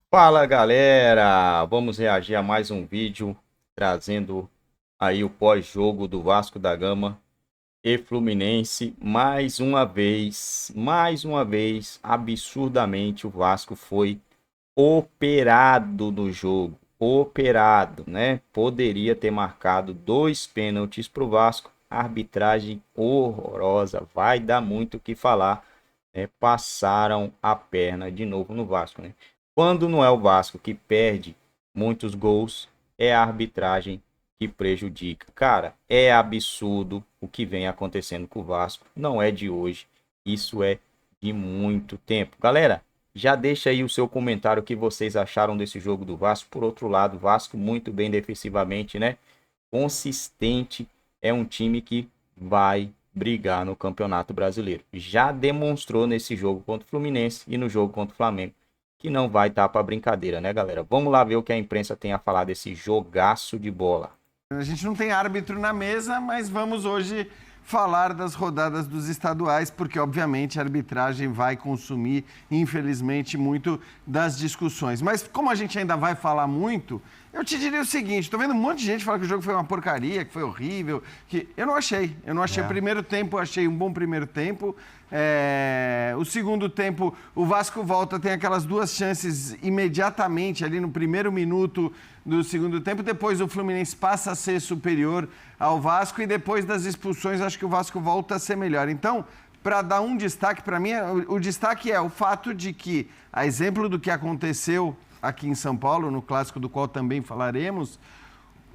Fala galera, vamos reagir a mais um vídeo trazendo aí o pós-jogo do Vasco da Gama e Fluminense. Mais uma vez, absurdamente o Vasco foi operado no jogo, operado, né? Poderia ter marcado dois pênaltis para o Vasco, arbitragem horrorosa, vai dar muito o que falar, né? Passaram a perna de novo no Vasco, né? Quando não é o Vasco que perde muitos gols, é a arbitragem que prejudica. Cara, é absurdo o que vem acontecendo com o Vasco. Não é de hoje, isso é de muito tempo. Galera, já deixa aí o seu comentário o que vocês acharam desse jogo do Vasco. Por outro lado, Vasco muito bem defensivamente, né? Consistente, é um time que vai brigar no Campeonato Brasileiro. Já demonstrou nesse jogo contra o Fluminense e no jogo contra o Flamengo que não vai estar para brincadeira, né, galera? Vamos lá ver o que a imprensa tem a falar desse jogaço de bola. A gente não tem árbitro na mesa, mas vamos hoje falar das rodadas dos estaduais, porque obviamente a arbitragem vai consumir, infelizmente, muito das discussões. Mas como a gente ainda vai falar muito, eu te diria o seguinte, estou vendo um monte de gente falar que o jogo foi uma porcaria, que foi horrível, que eu não achei. O primeiro tempo, achei um bom primeiro tempo. O segundo tempo, o Vasco volta, tem aquelas duas chances imediatamente ali no primeiro minuto do segundo tempo. Depois o Fluminense passa a ser superior ao Vasco e depois das expulsões acho que o Vasco volta a ser melhor. Então, para dar um destaque, para mim, o destaque é o fato de que, a exemplo do que aconteceu aqui em São Paulo, no clássico do qual também falaremos,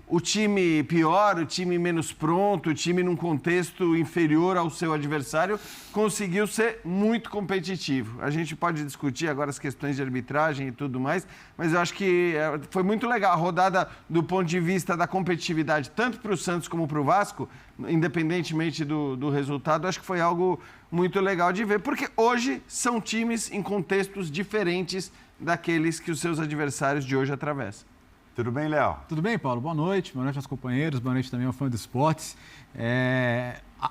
o time pior, o time menos pronto, o time num contexto inferior ao seu adversário, conseguiu ser muito competitivo. A gente pode discutir agora as questões de arbitragem e tudo mais, mas eu acho que foi muito legal a rodada do ponto de vista da competitividade, tanto para o Santos como para o Vasco, independentemente do resultado, acho que foi algo muito legal de ver, porque hoje são times em contextos diferentes daqueles que os seus adversários de hoje atravessam. Tudo bem, Léo? Tudo bem, Paulo? Boa noite aos companheiros, boa noite também ao fã do esportes.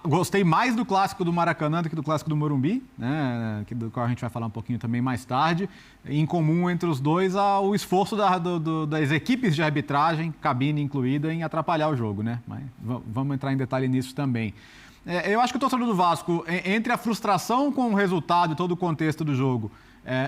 Gostei mais do clássico do Maracanã do que do clássico do Morumbi, né? Do qual a gente vai falar um pouquinho também mais tarde. Em comum entre os dois, o esforço das equipes de arbitragem, cabine incluída, em atrapalhar o jogo, né? Mas vamos entrar em detalhe nisso também. Eu acho que o torcedor do Vasco, entre a frustração com o resultado e todo o contexto do jogo,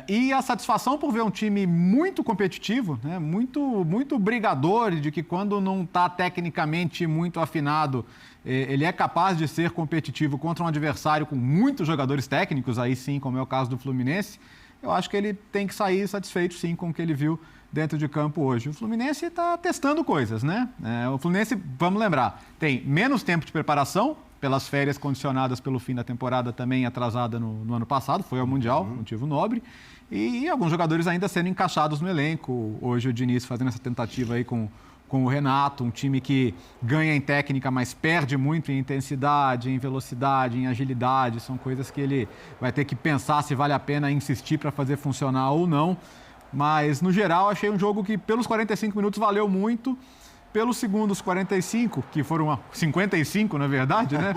e a satisfação por ver um time muito competitivo, né, muito brigador, de que quando não está tecnicamente muito afinado, ele é capaz de ser competitivo contra um adversário com muitos jogadores técnicos, aí sim, como é o caso do Fluminense. Eu acho que ele tem que sair satisfeito, sim, com o que ele viu dentro de campo hoje. O Fluminense está testando coisas, né? O Fluminense, vamos lembrar, tem menos tempo de preparação, pelas férias condicionadas pelo fim da temporada também atrasada no ano passado, foi ao Mundial, motivo nobre, e alguns jogadores ainda sendo encaixados no elenco. Hoje o Diniz fazendo essa tentativa aí com o Renato, um time que ganha em técnica, mas perde muito em intensidade, em velocidade, em agilidade. São coisas que ele vai ter que pensar se vale a pena insistir para fazer funcionar ou não. Mas, no geral, achei um jogo que pelos 45 minutos valeu muito. Pelos segundos 45, que foram 55, na verdade, né?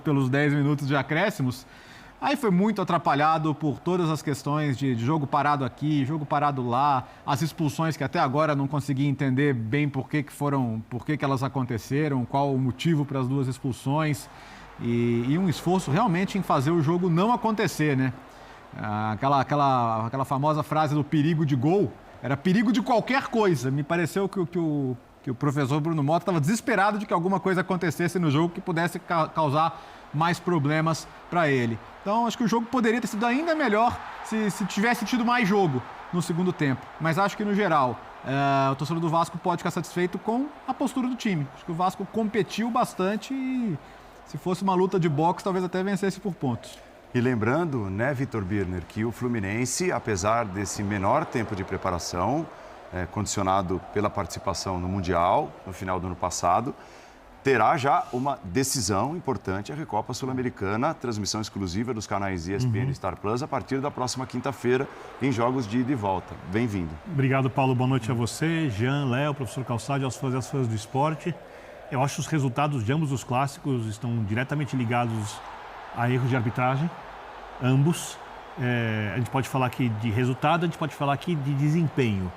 pelos 10 minutos de acréscimos, aí foi muito atrapalhado por todas as questões de jogo parado aqui, jogo parado lá, as expulsões que até agora não consegui entender bem por que elas aconteceram, qual o motivo para as duas expulsões, e um esforço realmente em fazer o jogo não acontecer, né? Aquela famosa frase do perigo de gol, era perigo de qualquer coisa. Me pareceu que o professor Bruno Mota estava desesperado de que alguma coisa acontecesse no jogo que pudesse causar mais problemas para ele. Então, acho que o jogo poderia ter sido ainda melhor se tivesse tido mais jogo no segundo tempo. Mas acho que, no geral, o torcedor do Vasco pode ficar satisfeito com a postura do time. Acho que o Vasco competiu bastante e, se fosse uma luta de boxe, talvez até vencesse por pontos. E lembrando, né, Vitor Birner, que o Fluminense, apesar desse menor tempo de preparação, condicionado pela participação no Mundial, no final do ano passado, terá já uma decisão importante, a Recopa Sul-Americana, transmissão exclusiva dos canais ESPN e Star Plus, a partir da próxima quinta-feira, em jogos de ida e volta. Bem-vindo. Obrigado, Paulo. Boa noite a você, Jean, Léo, professor Calçade, aos fãs e às fãs do esporte. Eu acho que os resultados de ambos os clássicos estão diretamente ligados a erros de arbitragem, ambos. A gente pode falar aqui de resultado, a gente pode falar aqui de desempenho.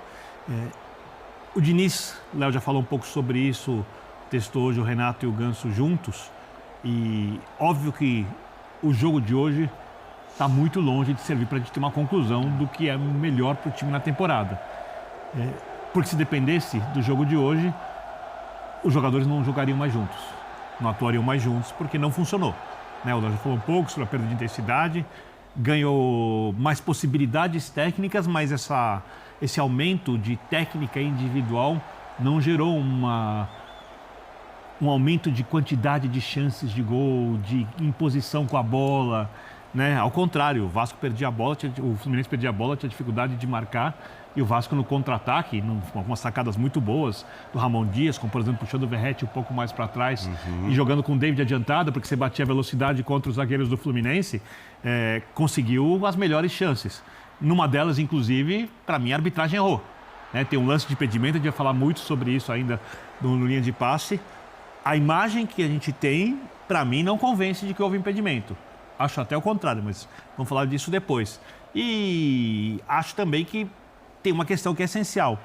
O Diniz, o Léo já falou um pouco sobre isso, testou hoje o Renato e o Ganso juntos. E óbvio que o jogo de hoje está muito longe de servir para a gente ter uma conclusão do que é melhor para o time na temporada. Porque se dependesse do jogo de hoje, os jogadores não jogariam mais juntos, não atuariam mais juntos, porque não funcionou. O Léo já falou um pouco sobre a perda de intensidade, ganhou mais possibilidades técnicas, mas esse aumento de técnica individual não gerou um aumento de quantidade de chances de gol, de imposição com a bola, Ao contrário, o Vasco perdia a bola, o Fluminense perdia a bola, tinha dificuldade de marcar, e o Vasco no contra-ataque, com algumas sacadas muito boas do Ramon Dias, como por exemplo puxando o Verratti um pouco mais para trás e jogando com o David adiantado, porque você batia a velocidade contra os zagueiros do Fluminense, conseguiu as melhores chances. Numa delas, inclusive, para mim a arbitragem errou. Tem um lance de impedimento, a gente vai falar muito sobre isso ainda no linha de passe. A imagem que a gente tem, para mim, não convence de que houve impedimento. Acho até o contrário, mas vamos falar disso depois. E acho também que tem uma questão que é essencial.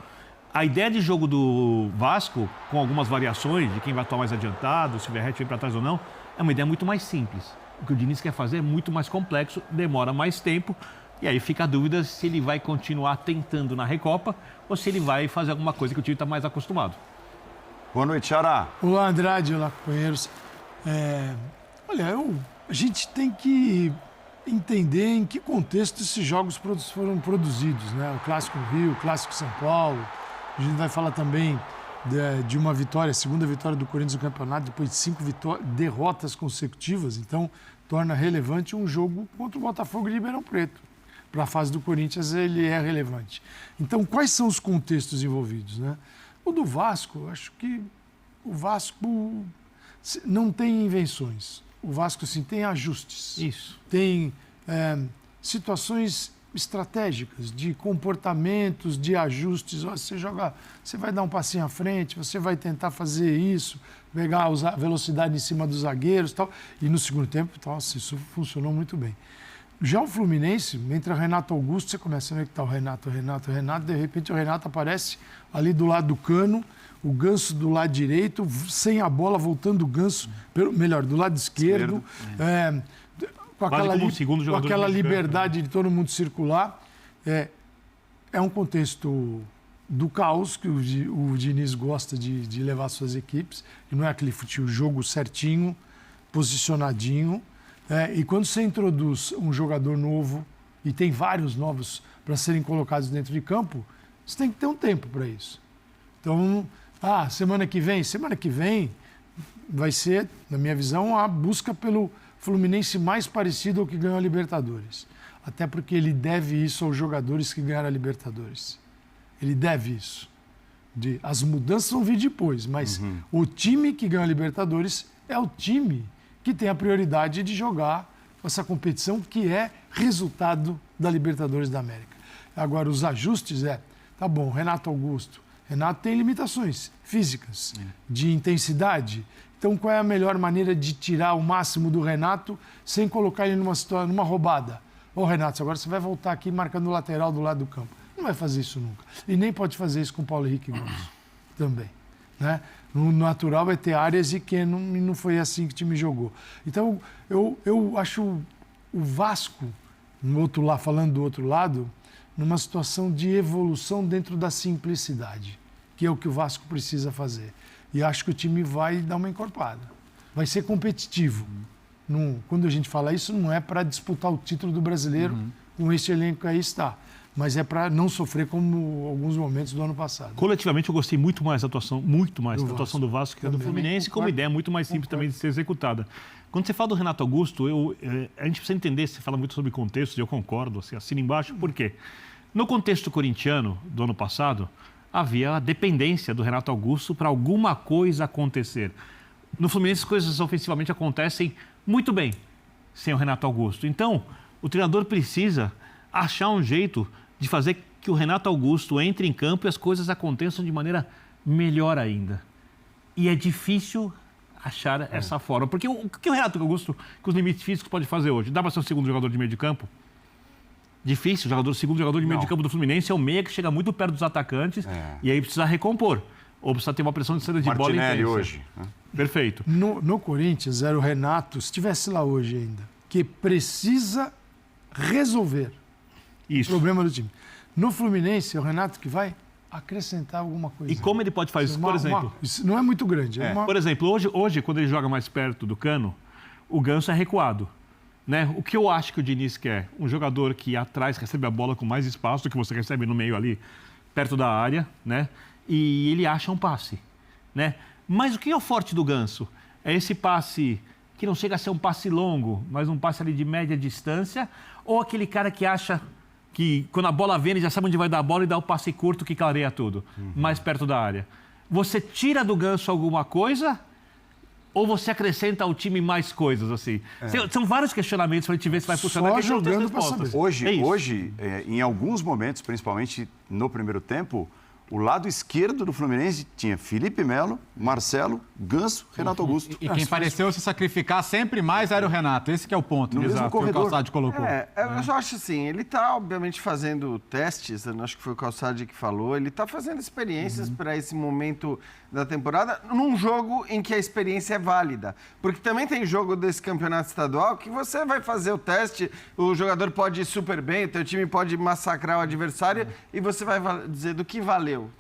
A ideia de jogo do Vasco, com algumas variações de quem vai atuar mais adiantado, se o Verratti vem para trás ou não, é uma ideia muito mais simples. O que o Diniz quer fazer é muito mais complexo, demora mais tempo, e aí fica a dúvida se ele vai continuar tentando na Recopa ou se ele vai fazer alguma coisa que o time está mais acostumado. Boa noite, Xará. Olá, Andrade. Olá, companheiros. A gente tem que entender em que contexto esses jogos foram produzidos, O Clássico Rio, o Clássico São Paulo. A gente vai falar também de uma vitória, a segunda vitória do Corinthians no campeonato, depois de 5 derrotas consecutivas. Então, torna relevante um jogo contra o Botafogo de Ribeirão Preto. Para a fase do Corinthians, ele é relevante. Então, quais são os contextos envolvidos, O do Vasco, acho que o Vasco não tem invenções. O Vasco, sim, tem ajustes. Isso. Tem situações estratégicas, de comportamentos, de ajustes. Você vai dar um passinho à frente, você vai tentar fazer isso, pegar a velocidade em cima dos zagueiros e tal. E no segundo tempo, isso funcionou muito bem. Já o Fluminense, entra Renato Augusto, você começa a ver que está o Renato, de repente o Renato aparece ali do lado do Cano, o Ganso do lado direito, sem a bola, voltando o Ganso, do lado esquerdo. Com aquela liberdade de todo mundo circular. É um contexto do caos que o Diniz gosta de levar suas equipes, e não é aquele jogo certinho, posicionadinho. E quando você introduz um jogador novo, e tem vários novos para serem colocados dentro de campo, você tem que ter um tempo para isso. Então, semana que vem vai ser, na minha visão, a busca pelo Fluminense mais parecido ao que ganhou a Libertadores. Até porque ele deve isso aos jogadores que ganharam a Libertadores. Ele deve isso. As mudanças vão vir depois, mas o time que ganhou a Libertadores é o time que tem a prioridade de jogar essa competição que é resultado da Libertadores da América. Agora, os ajustes tá bom, Renato Augusto. Renato tem limitações físicas, de intensidade. Então, qual é a melhor maneira de tirar o máximo do Renato sem colocar ele numa roubada? Renato, agora você vai voltar aqui marcando o lateral do lado do campo. Não vai fazer isso nunca. E nem pode fazer isso com o Paulo Henrique Gomes também. No natural é ter áreas e que não foi assim que o time jogou. Então, eu acho o Vasco, falando do outro lado, numa situação de evolução dentro da simplicidade, que é o que o Vasco precisa fazer. E acho que o time vai dar uma encorpada. Vai ser competitivo. Quando a gente fala isso, não é para disputar o título do Brasileiro com esse elenco que aí está. Mas é para não sofrer como alguns momentos do ano passado. Coletivamente, eu gostei muito mais da atuação do Vasco que a do Fluminense, como ideia muito mais simples também de ser executada. Quando você fala do Renato Augusto, a gente precisa entender, você fala muito sobre contexto, e eu concordo, assim, assina embaixo, por quê? No contexto corintiano do ano passado, havia a dependência do Renato Augusto para alguma coisa acontecer. No Fluminense, as coisas ofensivamente acontecem muito bem sem o Renato Augusto. Então, o treinador precisa achar um jeito de fazer que o Renato Augusto entre em campo e as coisas aconteçam de maneira melhor ainda. E é difícil achar essa forma. Porque o que o Renato Augusto, com os limites físicos, pode fazer hoje? Dá para ser o segundo jogador de meio de campo? Difícil, o segundo jogador de meio de campo do Fluminense é o meia que chega muito perto dos atacantes e aí precisa recompor. Ou precisa ter uma pressão de saída de bola Martinelli intensa. hoje. Né? Perfeito. No Corinthians, era o Renato, se estivesse lá hoje ainda, que precisa resolver o Isso. problema do time. No Fluminense, é o Renato que vai acrescentar alguma coisa. E como ele pode fazer isso? Por exemplo, isso não é muito grande. por exemplo, hoje, quando ele joga mais perto do Cano, o Ganso é recuado. Né? O que eu acho que o Diniz quer? Um jogador que atrás recebe a bola com mais espaço do que você recebe no meio ali, perto da área, né? E ele acha um passe. Né? Mas o que é o forte do Ganso? É esse passe que não chega a ser um passe longo, mas um passe ali de média distância, ou aquele cara que acha que quando a bola vem ele já sabe onde vai dar a bola e dá o passe curto que clareia tudo, mais perto da área. Você tira do Ganso alguma coisa ou você acrescenta ao time mais coisas, assim? São vários questionamentos para a gente ver se vai funcionar. Só jogando para saber. Hoje, em alguns momentos, principalmente no primeiro tempo, o lado esquerdo do Fluminense tinha Felipe Melo, Marcelo, Ganso, Renato Augusto. E quem pareceu se sacrificar sempre mais era o Renato. Esse que é o ponto. No mesmo corredor. Que o Calçade colocou. Eu só acho assim, ele está obviamente fazendo testes, eu acho que foi o Calçade que falou, ele está fazendo experiências para esse momento da temporada, num jogo em que a experiência é válida. Porque também tem jogo desse campeonato estadual que você vai fazer o teste, o jogador pode ir super bem, o teu time pode massacrar o adversário e você vai dizer do que valeu.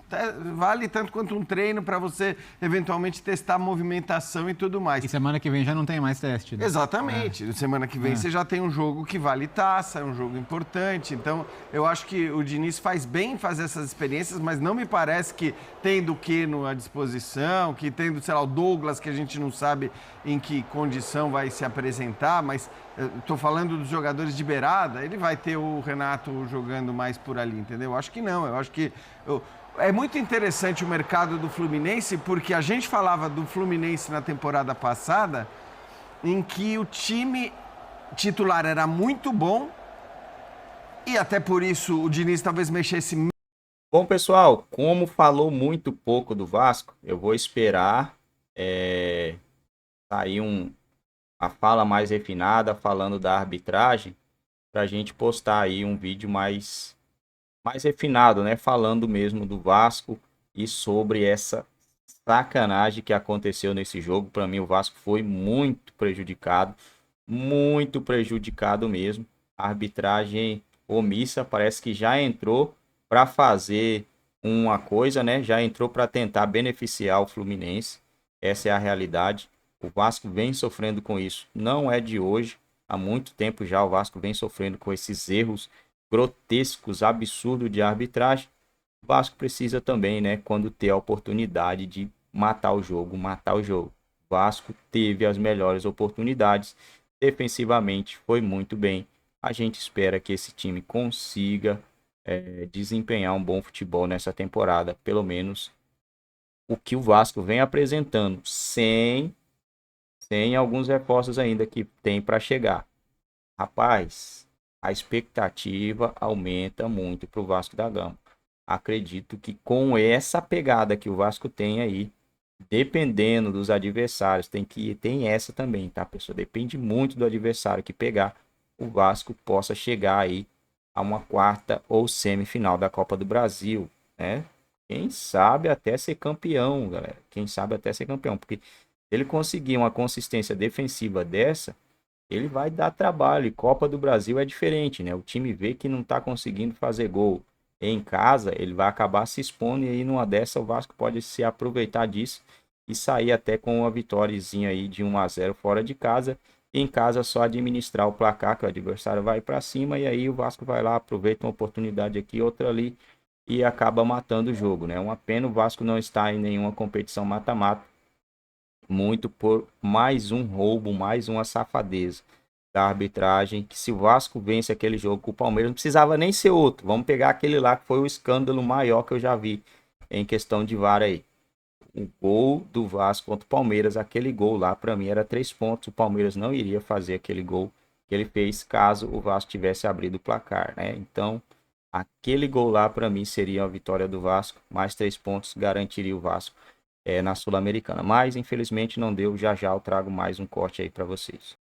Vale tanto quanto um treino para você eventualmente testar a movimentação e tudo mais. E semana que vem já não tem mais teste, né? Exatamente. Semana que vem você já tem um jogo que vale taça, é um jogo importante. Então, eu acho que o Diniz faz bem em fazer essas experiências, mas não me parece que tendo o Keno à disposição, que tendo, sei lá, o Douglas, que a gente não sabe em que condição vai se apresentar, mas estou falando dos jogadores de beirada, ele vai ter o Renato jogando mais por ali, entendeu? Eu acho que não. Eu acho que... É muito interessante o mercado do Fluminense, porque a gente falava do Fluminense na temporada passada, em que o time titular era muito bom e até por isso o Diniz talvez mexesse. Bom, pessoal, como falou muito pouco do Vasco, eu vou esperar sair a fala mais refinada falando da arbitragem para a gente postar aí um vídeo mais refinado, né? Falando mesmo do Vasco e sobre essa sacanagem que aconteceu nesse jogo. Para mim, o Vasco foi muito prejudicado mesmo. A arbitragem omissa parece que já entrou para fazer uma coisa, né? Já entrou para tentar beneficiar o Fluminense. Essa é a realidade. O Vasco vem sofrendo com isso. Não é de hoje. Há muito tempo já o Vasco vem sofrendo com esses erros grotescos, absurdos de arbitragem. O Vasco precisa também, né, quando ter a oportunidade de matar o jogo. O Vasco teve as melhores oportunidades, defensivamente foi muito bem. A gente espera que esse time consiga desempenhar um bom futebol nessa temporada, pelo menos o que o Vasco vem apresentando, sem alguns reforços ainda que tem para chegar. Rapaz, a expectativa aumenta muito para o Vasco da Gama. Acredito que com essa pegada que o Vasco tem aí, dependendo dos adversários, tem essa também, tá, pessoal? Depende muito do adversário que pegar, o Vasco possa chegar aí a uma quarta ou semifinal da Copa do Brasil, né? Quem sabe até ser campeão, galera. Quem sabe até ser campeão, porque se ele conseguir uma consistência defensiva dessa, ele vai dar trabalho. E Copa do Brasil é diferente, né? O time vê que não tá conseguindo fazer gol em casa, ele vai acabar se expondo e aí numa dessa o Vasco pode se aproveitar disso e sair até com uma vitóriazinha aí de 1-0 fora de casa. E em casa só administrar o placar, que o adversário vai para cima e aí o Vasco vai lá, aproveita uma oportunidade aqui, outra ali e acaba matando o jogo, né? Uma pena o Vasco não estar em nenhuma competição mata-mata, muito por mais um roubo, mais uma safadeza da arbitragem, que se o Vasco vence aquele jogo com o Palmeiras, não precisava nem ser outro. Vamos pegar aquele lá que foi o escândalo maior que eu já vi em questão de VAR aí. O gol do Vasco contra o Palmeiras, aquele gol lá, para mim era 3 pontos. O Palmeiras não iria fazer aquele gol que ele fez caso o Vasco tivesse abrido o placar, né? Então, aquele gol lá, para mim, seria a vitória do Vasco. Mais 3 pontos garantiria o Vasco na Sul-Americana. Mas, infelizmente, não deu. Já já eu trago mais um corte aí para vocês.